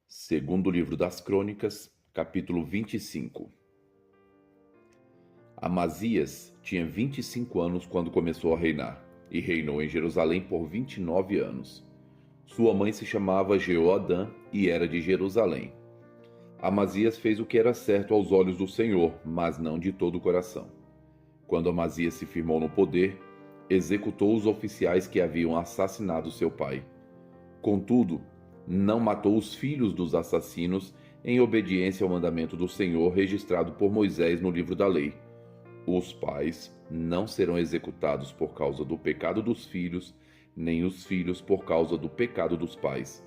Segundo livro das Crônicas, capítulo 25. Amazias tinha 25 anos quando começou a reinar, e reinou em Jerusalém por 29 anos. Sua mãe se chamava Jeoadã e era de Jerusalém. Amazias fez o que era certo aos olhos do Senhor, mas não de todo o coração. Quando Amazias se firmou no poder, executou os oficiais que haviam assassinado seu pai. Contudo, não matou os filhos dos assassinos em obediência ao mandamento do Senhor registrado por Moisés no livro da lei. Os pais não serão executados por causa do pecado dos filhos, nem os filhos por causa do pecado dos pais.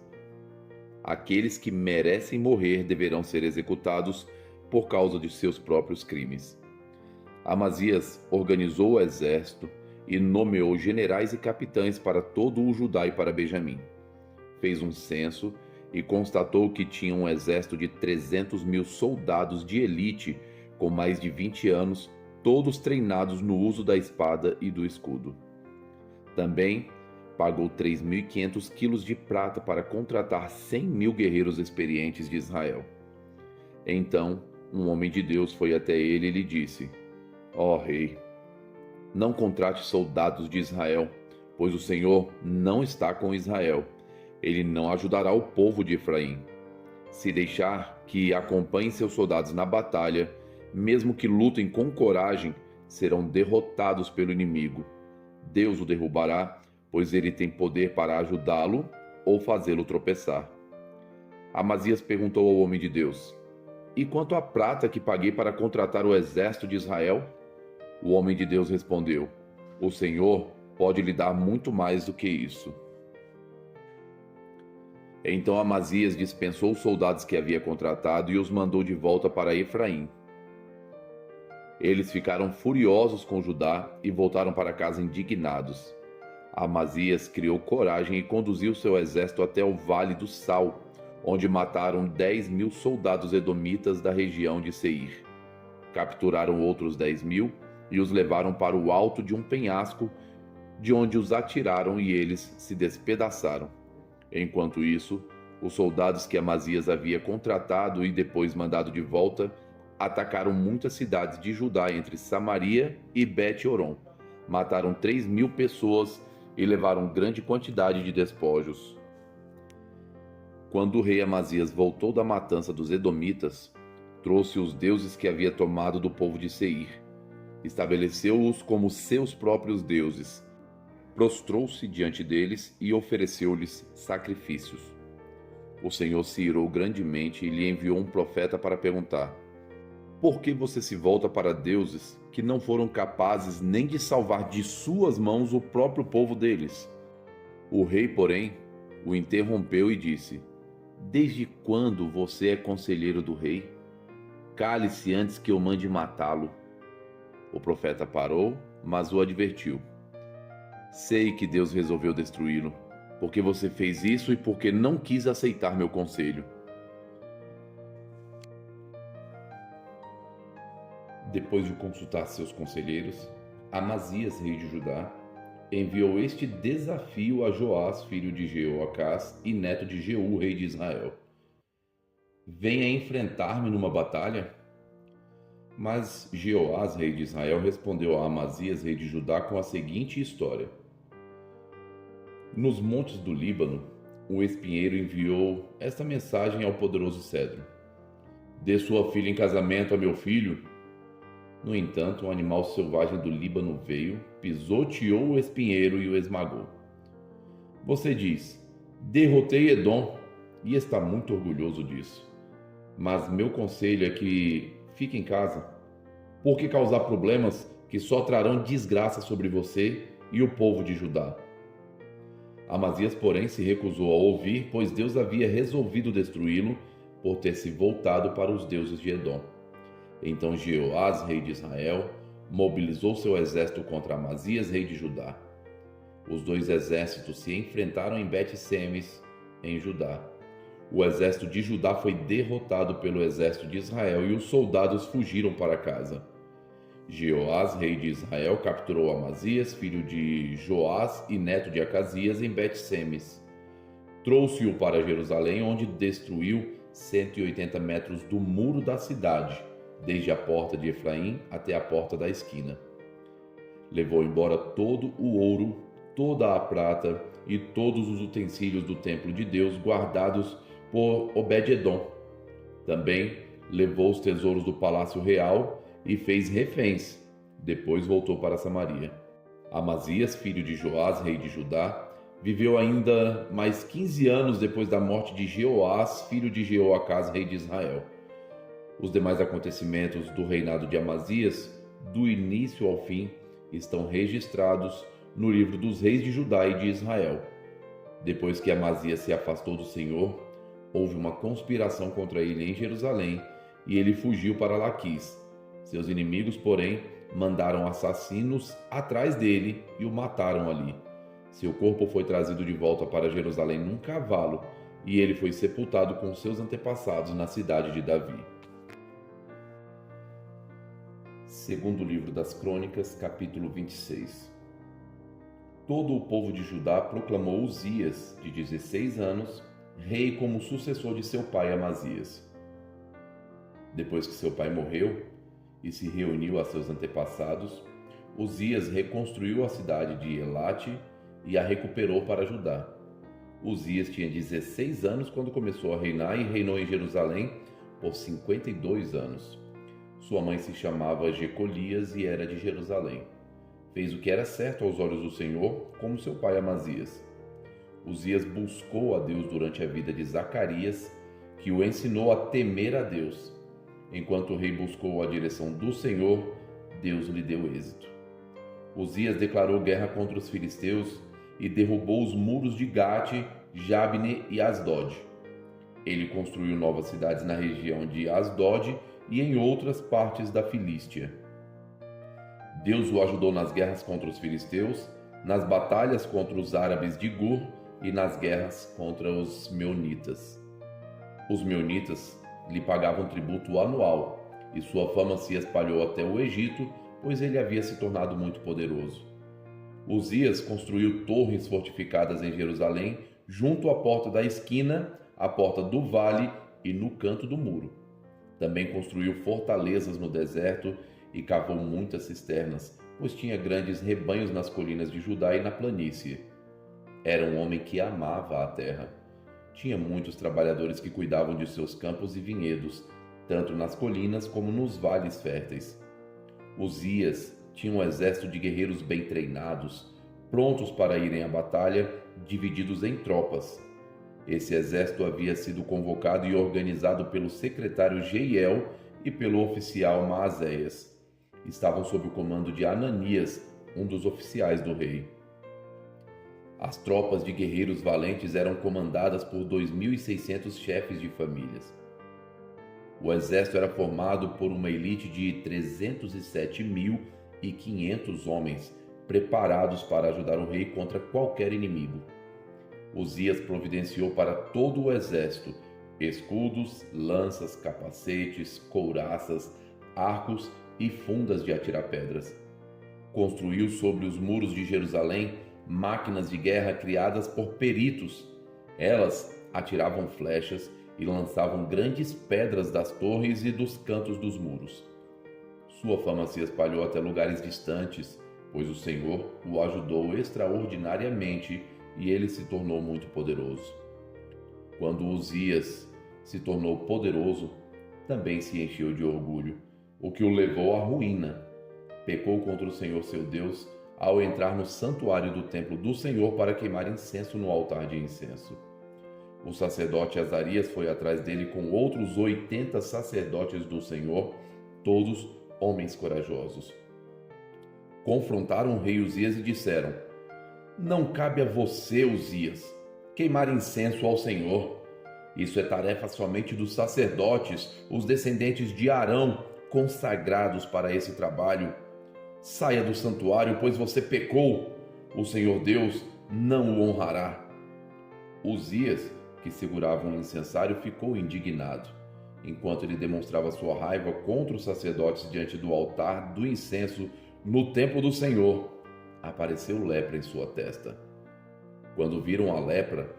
Aqueles que merecem morrer deverão ser executados por causa de seus próprios crimes. Amazias organizou o exército e nomeou generais e capitães para todo o Judá e para Benjamim. Fez um censo e constatou que tinha um exército de 300.000 soldados de elite com mais de 20 anos, todos treinados no uso da espada e do escudo. Também pagou 3.500 quilos de prata para contratar 100.000 guerreiros experientes de Israel. Então, um homem de Deus foi até ele e lhe disse: Ó rei, não contrate soldados de Israel, pois o Senhor não está com Israel. Ele não ajudará o povo de Efraim. Se deixar que acompanhem seus soldados na batalha, mesmo que lutem com coragem, serão derrotados pelo inimigo. Deus o derrubará, pois ele tem poder para ajudá-lo ou fazê-lo tropeçar. Amazias perguntou ao homem de Deus: E quanto à prata que paguei para contratar o exército de Israel? O homem de Deus respondeu: O Senhor pode lhe dar muito mais do que isso. Então Amazias dispensou os soldados que havia contratado e os mandou de volta para Efraim. Eles ficaram furiosos com Judá e voltaram para casa indignados. Amazias criou coragem e conduziu seu exército até o Vale do Sal, onde mataram 10.000 soldados edomitas da região de Seir. Capturaram outros 10.000 e os levaram para o alto de um penhasco, de onde os atiraram e eles se despedaçaram. Enquanto isso, os soldados que Amazias havia contratado e depois mandado de volta atacaram muitas cidades de Judá entre Samaria e Bet-Horon. Mataram 3.000 pessoas e levaram grande quantidade de despojos. Quando o rei Amazias voltou da matança dos edomitas, trouxe os deuses que havia tomado do povo de Seir. Estabeleceu-os como seus próprios deuses. Prostrou-se diante deles e ofereceu-lhes sacrifícios. O Senhor se irou grandemente e lhe enviou um profeta para perguntar: Por que você se volta para deuses que não foram capazes nem de salvar de suas mãos o próprio povo deles? O rei, porém, o interrompeu e disse: Desde quando você é conselheiro do rei? Cale-se antes que eu mande matá-lo. O profeta parou, mas o advertiu: Sei que Deus resolveu destruí-lo, porque você fez isso e porque não quis aceitar meu conselho. Depois de consultar seus conselheiros, Amazias, rei de Judá, enviou este desafio a Joás, filho de Jeoacás e neto de Jeú, rei de Israel: Venha enfrentar-me numa batalha. Mas Jeoás, rei de Israel, respondeu a Amazias, rei de Judá, com a seguinte história: Nos montes do Líbano, o espinheiro enviou esta mensagem ao poderoso cedro: Dê sua filha em casamento a meu filho. No entanto, um animal selvagem do Líbano veio, pisoteou o espinheiro e o esmagou. Você diz: Derrotei Edom, e está muito orgulhoso disso. Mas meu conselho é que fique em casa. Por que causar problemas que só trarão desgraça sobre você e o povo de Judá? Amazias, porém, se recusou a ouvir, pois Deus havia resolvido destruí-lo por ter se voltado para os deuses de Edom. Então Jeoás, rei de Israel, mobilizou seu exército contra Amazias, rei de Judá. Os dois exércitos se enfrentaram em Bet-Semes, em Judá. O exército de Judá foi derrotado pelo exército de Israel e os soldados fugiram para casa. Jeoás, rei de Israel, capturou Amazias, filho de Joás e neto de Acasias, em Bet-Semes. Trouxe-o para Jerusalém, onde destruiu 180 metros do muro da cidade, desde a porta de Efraim até a porta da esquina. Levou embora todo o ouro, toda a prata e todos os utensílios do templo de Deus guardados por Obed-edom. Também levou os tesouros do palácio real e fez reféns. Depois voltou para Samaria. Amazias, filho de Joás, rei de Judá, viveu ainda mais 15 anos depois da morte de Jeoás, filho de Jeoacás, rei de Israel. Os demais acontecimentos do reinado de Amazias, do início ao fim, estão registrados no livro dos reis de Judá e de Israel. Depois que Amazias se afastou do Senhor, houve uma conspiração contra ele em Jerusalém e ele fugiu para Laquis. Seus inimigos, porém, mandaram assassinos atrás dele e o mataram ali. Seu corpo foi trazido de volta para Jerusalém num cavalo e ele foi sepultado com seus antepassados na cidade de Davi. Segundo livro das Crônicas, capítulo 26. Todo o povo de Judá proclamou Uzias, de 16 anos, rei como sucessor de seu pai Amazias. Depois que seu pai morreu e se reuniu a seus antepassados, Uzias reconstruiu a cidade de Elate e a recuperou para Judá. Uzias tinha 16 anos quando começou a reinar e reinou em Jerusalém por 52 anos. Sua mãe se chamava Jecolias e era de Jerusalém. Fez o que era certo aos olhos do Senhor, como seu pai Amazias. Uzias buscou a Deus durante a vida de Zacarias, que o ensinou a temer a Deus. Enquanto o rei buscou a direção do Senhor, Deus lhe deu êxito. Uzias declarou guerra contra os filisteus e derrubou os muros de Gate, Jabne e Asdod. Ele construiu novas cidades na região de Asdod e em outras partes da Filístia. Deus o ajudou nas guerras contra os filisteus, nas batalhas contra os árabes de Gur e nas guerras contra os meunitas. Os meunitas lhe pagavam tributo anual, e sua fama se espalhou até o Egito, pois ele havia se tornado muito poderoso. Uzias construiu torres fortificadas em Jerusalém, junto à porta da esquina, à porta do vale e no canto do muro. Também construiu fortalezas no deserto e cavou muitas cisternas, pois tinha grandes rebanhos nas colinas de Judá e na planície. Era um homem que amava a terra. Tinha muitos trabalhadores que cuidavam de seus campos e vinhedos, tanto nas colinas como nos vales férteis. Uzias tinha um exército de guerreiros bem treinados, prontos para irem à batalha, divididos em tropas. Esse exército havia sido convocado e organizado pelo secretário Jeiel e pelo oficial Maazéias. Estavam sob o comando de Ananias, um dos oficiais do rei. As tropas de guerreiros valentes eram comandadas por 2.600 chefes de famílias. O exército era formado por uma elite de 307.500 homens, preparados para ajudar o rei contra qualquer inimigo. Uzias providenciou para todo o exército escudos, lanças, capacetes, couraças, arcos e fundas de atirar pedras. Construiu sobre os muros de Jerusalém máquinas de guerra criadas por peritos. Elas atiravam flechas e lançavam grandes pedras das torres e dos cantos dos muros. Sua fama se espalhou até lugares distantes, pois o Senhor o ajudou extraordinariamente e ele se tornou muito poderoso. Quando Uzias se tornou poderoso, também se encheu de orgulho, o que o levou à ruína. Pecou contra o Senhor seu Deus ao entrar no santuário do templo do Senhor para queimar incenso no altar de incenso. O sacerdote Azarias foi atrás dele com outros 80 sacerdotes do Senhor, todos homens corajosos. Confrontaram o rei Uzias e disseram: Não cabe a você, Uzias, queimar incenso ao Senhor. Isso é tarefa somente dos sacerdotes, os descendentes de Arão, consagrados para esse trabalho. Saia do santuário, pois você pecou. O Senhor Deus não o honrará. Uzias, que segurava um incensário, ficou indignado. Enquanto ele demonstrava sua raiva contra os sacerdotes diante do altar do incenso no templo do Senhor, apareceu lepra em sua testa. Quando viram a lepra,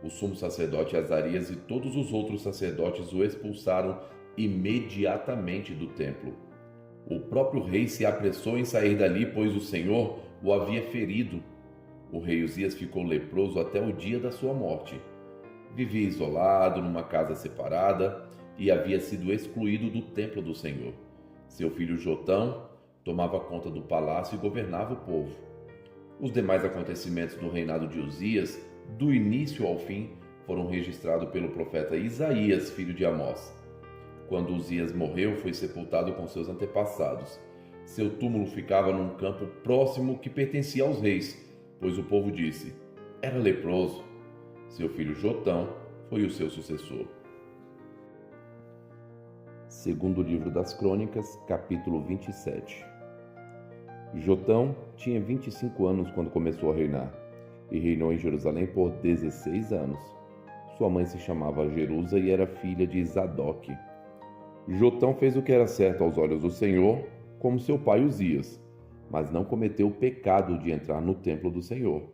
o sumo sacerdote Azarias e todos os outros sacerdotes o expulsaram imediatamente do templo. O próprio rei se apressou em sair dali, pois o Senhor o havia ferido. O rei Uzias ficou leproso até o dia da sua morte. Vivia isolado numa casa separada e havia sido excluído do templo do Senhor. Seu filho Jotão tomava conta do palácio e governava o povo. Os demais acontecimentos do reinado de Uzias, do início ao fim, foram registrados pelo profeta Isaías, filho de Amós. Quando Uzias morreu, foi sepultado com seus antepassados. Seu túmulo ficava num campo próximo que pertencia aos reis, pois o povo disse: era leproso. Seu filho Jotão foi o seu sucessor. Segundo livro das Crônicas, capítulo 27. Jotão tinha 25 anos quando começou a reinar, e reinou em Jerusalém por 16 anos. Sua mãe se chamava Jerusa e era filha de Zadoque. Jotão fez o que era certo aos olhos do Senhor, como seu pai Uzias, mas não cometeu o pecado de entrar no templo do Senhor.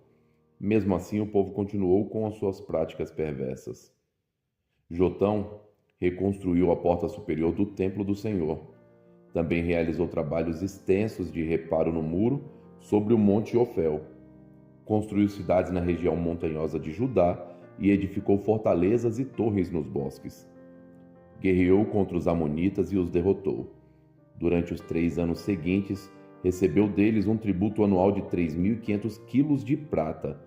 Mesmo assim, o povo continuou com as suas práticas perversas. Jotão reconstruiu a porta superior do templo do Senhor. Também realizou trabalhos extensos de reparo no muro sobre o Monte Ofel. Construiu cidades na região montanhosa de Judá e edificou fortalezas e torres nos bosques. Guerreou contra os amonitas e os derrotou. Durante os 3 anos seguintes, recebeu deles um tributo anual de 3.500 quilos de prata,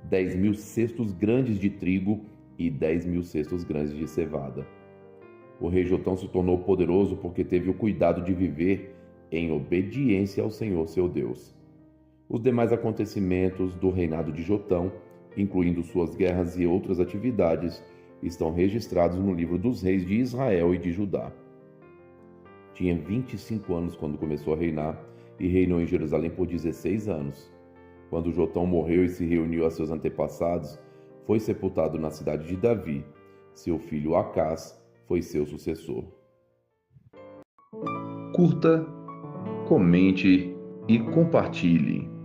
10.000 cestos grandes de trigo e 10.000 cestos grandes de cevada. O rei Jotão se tornou poderoso porque teve o cuidado de viver em obediência ao Senhor seu Deus. Os demais acontecimentos do reinado de Jotão, incluindo suas guerras e outras atividades, estão registrados no livro dos reis de Israel e de Judá. Tinha 25 anos quando começou a reinar e reinou em Jerusalém por 16 anos. Quando Jotão morreu e se reuniu a seus antepassados, foi sepultado na cidade de Davi. Seu filho Acás foi seu sucessor. Curta, comente e compartilhe.